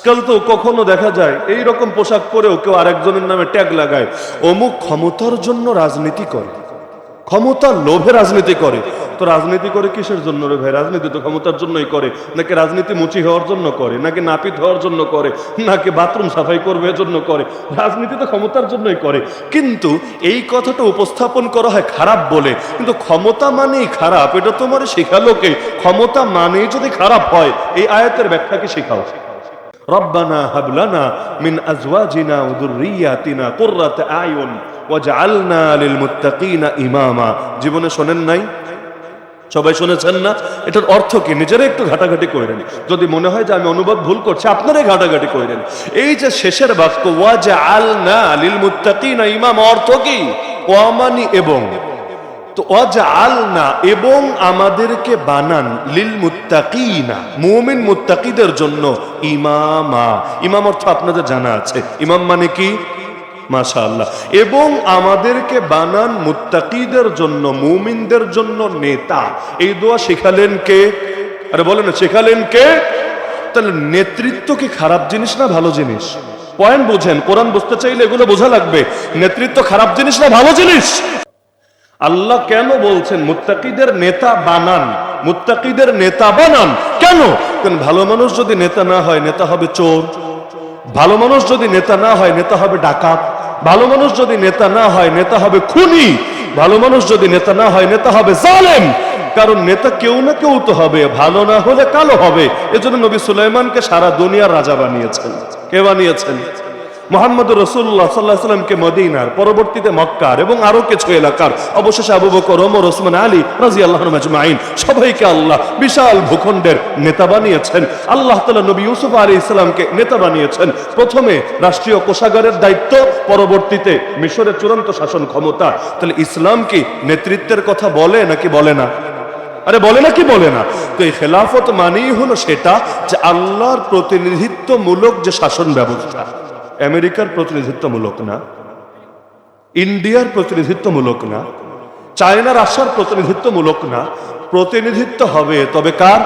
আজকাল তো কখনো দেখা যায় এই রকম পোশাক পরেও কেউ আরেকজনের নামে ট্যাগ লাগায়, অমুক ক্ষমতার জন্য রাজনীতি করে, ক্ষমতার লোভে রাজনীতি করে। তো রাজনীতি করে কিসের জন্য রে ভাই? রাজনীতি তো ক্ষমতার জন্যই করে। নাকি রাজনীতি মুচি হওয়ার জন্য করে, নাকি নাপিত হওয়ার জন্য করে, নাকি বাথরুম সাফাই করবে এর জন্য করে? রাজনীতি তো ক্ষমতার জন্যই করে। কিন্তু এই কথাটা উপস্থাপন করা হয় খারাপ বলে, কিন্তু ক্ষমতা মানেই খারাপ এটা তোমার শেখালো কে? ক্ষমতা মানেই যদি খারাপ হয়, এই আয়াতের ব্যাখ্যাকে শেখাও। রব্বানা হাব লানা মিন আজওয়াজিনা ওয়া যুররিয়াতিনা কুররাতা আয়ুন ওয়াজআলনা লিল মুত্তাকিনা ইমামা। জীবনে শোনেন নাই? সবাই শুনেছেন না? এটার অর্থ কি? নিজেরা একটু ঘাটাঘাটি করেন। যদি মনে হয় যে আমি অনুবাদ ভুল করছি, আপনারাই ঘাটাঘাটি করেন। এই যে শেষের বাক্য ওয়াজআলনা লিল মুত্তাকিনা ইমামা, অর্থ কি? ওয়ামানি এবং, তো ওয়াজআলনা এবং আমাদেরকে বানান, লিল মুত্তাকিনা মুমিন মুত্তাকিদের জন্য, ইমামা। ইমাম অর্থ আপনাদের জানা আছে, ইমাম মানে কি? মাশাআল্লাহ। এবং আমাদেরকে বানান মুত্তাকিদের জন্য, মুমিনদের জন্য নেতা। এই দোয়া শেখালেন কে? আরে বলেন না, শেখালেন কে? তাহলে নেতৃত্ব কি খারাপ জিনিস না ভালো জিনিস? পয়েন্ট বুঝেন, কোরআন বুঝতে চাইলে এগুলো বোঝা লাগবে। নেতৃত্ব খারাপ জিনিস না ভালো জিনিস? আল্লাহ কেন বলছেন মুত্তাকিদের নেতা বানান? মুত্তাকিদের নেতা বানান কেন? কারণ ভালো মানুষ যদি নেতা না হয়, নেতা হবে চোর। ভালো মানুষ যদি নেতা না হয়, নেতা হবে ডাকাত। ভালো মানুষ যদি নেতা না হয়, নেতা হবে খুনি। ভালো মানুষ যদি নেতা না হয়, নেতা হবে জালেম। কারণ নেতা কেউ না কেউ তো হবে, ভালো না হলে কালো হবে। এজন্য নবী সুলাইমানকে সারা দুনিয়ার রাজা বানিয়েছেন। কে বানিয়েছেন? মুহাম্মদুর রাসূলুল্লাহ সাল্লাল্লাহু আলাইহি ওয়াসাল্লামকে মদিনার, পরবর্তীতে মক্কার এবং আরো কিছু এলাকার, অবশেষে আবু বকর, ওমর, ওসমান, আলী রাদিয়াল্লাহু আনহুম আজমাইন, সবাইকে আল্লাহ বিশাল ভূখণ্ডের নেতা বানিয়েছেন। আল্লাহ তাআলা নবী ইউসুফ আলাইহিস সালামকে নেতা বানিয়েছেন। প্রথমে রাষ্ট্রীয় কোষাগারের দায়িত্ব, পরবর্তীতে মিশরের চূড়ান্ত শাসন ক্ষমতা। তাহলে ইসলাম কি নেতৃত্বের কথা বলে নাকি বলে না? আরে বলে না কি বলে না? তো এই খেলাফত মানেই হলো সেটা যে আল্লাহর প্রতিনিধিত্বমূলক যে শাসন ব্যবস্থা। আমেরিকার প্রতিনিধিত্বমূলক না, ইন্ডিয়ার প্রতিনিধিত্বমূলক না, চায়না রাশিয়ার প্রতিনিধিত্বমূলক না। প্রতিনিধিত্ব হবে তবে কার?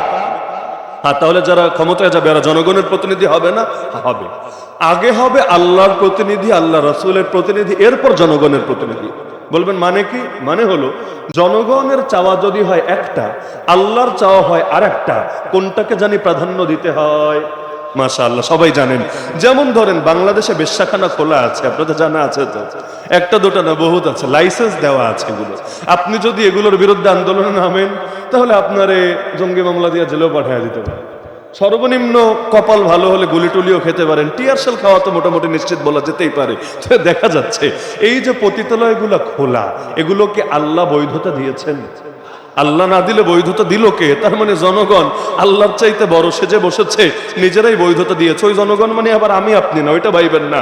তাহলে যারা ক্ষমতায় যাবে এরা জনগণের প্রতিনিধি হবে না? হবে। আগে হবে আল্লাহর প্রতিনিধি, আল্লাহ রাসূলের প্রতিনিধি, এরপর জনগণের প্রতিনিধি। বলবেন মানে কি? মানে হলো জনগণের চাওয়া যদি হয় একটা, আল্লাহর চাওয়া হয় আরেকটা, কোনটাকে জানি প্রাধান্য দিতে হয়? মাশাআল্লাহ, সবাই জানেন। যেমন ধরেন বাংলাদেশে বেশ্যাখানা খোলা আছে, আপনাদের জানা আছে তো? একটা দুটো না, বহুত আছে, লাইসেন্স দেওয়া আছে এগুলো। আপনি যদি এগুলোর বিরুদ্ধে আন্দোলনে নামেন, তাহলে আপনারে জঙ্গি মামলা দিয়ে জেলেও পাঠিয়ে দিতে পারে। সর্বনিম্ন কপাল ভালো হলে গুলি টুলিও খেতে পারেন। টিয়ার শেল খাওয়া তো মোটামুটি নিশ্চিত বলা যেতেই পারে। তো দেখা যাচ্ছে এই যে পতিতালয়গুলো খোলা, এগুলোকে আল্লাহ বৈধতা দিয়েছেন? আল্লাহ না দিলে বৈধতা দিল কে? তার মানে জনগণ আল্লাহর চাইতে বড় সেজে বসেছে, নিজেরাই বৈধতা দিয়েছে। ওই জনগণ মানে আবার আমি আপনি না, ওইটা ভাইবেন না।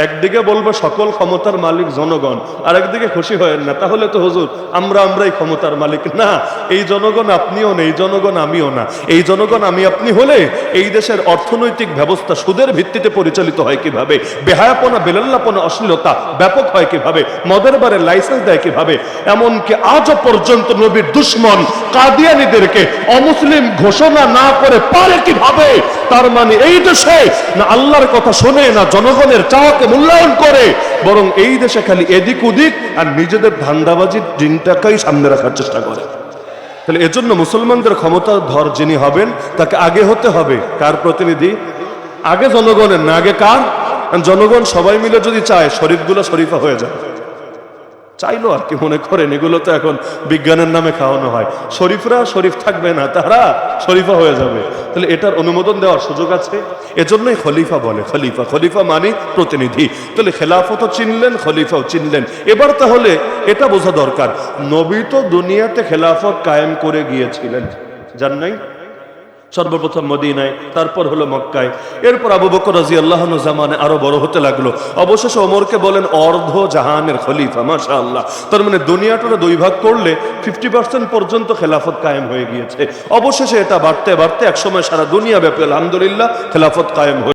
একদিকে বলবো সকল ক্ষমতার মালিক জনগণ, আর একদিকে খুশি হয়েন না, তাহলে তো হুজুর আমরাই ক্ষমতার মালিক। না, এই জনগণ আপনিও না, এই জনগণ আমিও না। এই জনগণ আমি আপনি হলে এই দেশের অর্থনৈতিক ব্যবস্থা সুদের ভিত্তিতে পরিচালিত হয় কিভাবে? বেহায়াপনা, বেলাল্লাপনা, অশ্লীলতা ব্যাপক হয় কিভাবে? মদের বারে লাইসেন্স দেয় কিভাবে? এমনকি আজও পর্যন্ত নবীর দুশ্মন কাদিয়ানীদেরকে অমুসলিম ঘোষণা না করে পারে কিভাবে? তার মানে এই দেশে না আল্লাহর কথা শোনে, না জনগণের চাওয়াকে মূল্যায়ন করে, বরং এই দেশে খালি এদিক ওদিক আর নিজেদের ধান্দাবাজির দিনটাকেই সামনে রাখার চেষ্টা করে। তাহলে এজন্য মুসলমানদের ক্ষমতাধর যিনি হবেন, তাকে আগে হতে হবে কার প্রতিনিধি? আগে জনগণের না, আগে কার? জনগণ সবাই মিলে যদি চায়, শরীফগুলো শরীফা হয়ে যায়। চাইলো আর কি মনে করেন? এগুলো তো এখন বিজ্ঞানের নামে খাওয়ানো হয়। শরীফরা শরীফ থাকবে না, তারা শরীফা হয়ে যাবে। তাহলে এটার অনুমোদন দেওয়ার সুযোগ আছে। এজন্যই খলিফা বলে। খলিফা, খলিফা মানে প্রতিনিধি। তাহলে খেলাফতও চিনলেন, খলিফাও চিনলেন। এবার তাহলে এটা বোঝা দরকার, নবী তো দুনিয়াতে খেলাফত কায়েম করে গিয়েছিলেন, জান নাই? সর্বপ্রথম মদিনায়, তারপর হলো মক্কায়, এরপর আবু বকর রাদিয়াল্লাহু আনহু জামানে আরো বড় হতে লাগলো। অবশেষে ওমরকে বলেন অর্ধ জাহানের খলিফা। মাশাআল্লাহ, তার মানে দুনিয়াটা দুই ভাগ করলে 50% পর্যন্ত খেলাফত কায়েম হয়ে গিয়েছে। অবশেষে এটা বাড়তে বাড়তে একসময় সারা দুনিয়া ব্যাপী আলহামদুলিল্লাহ খেলাফত কায়েম হয়ে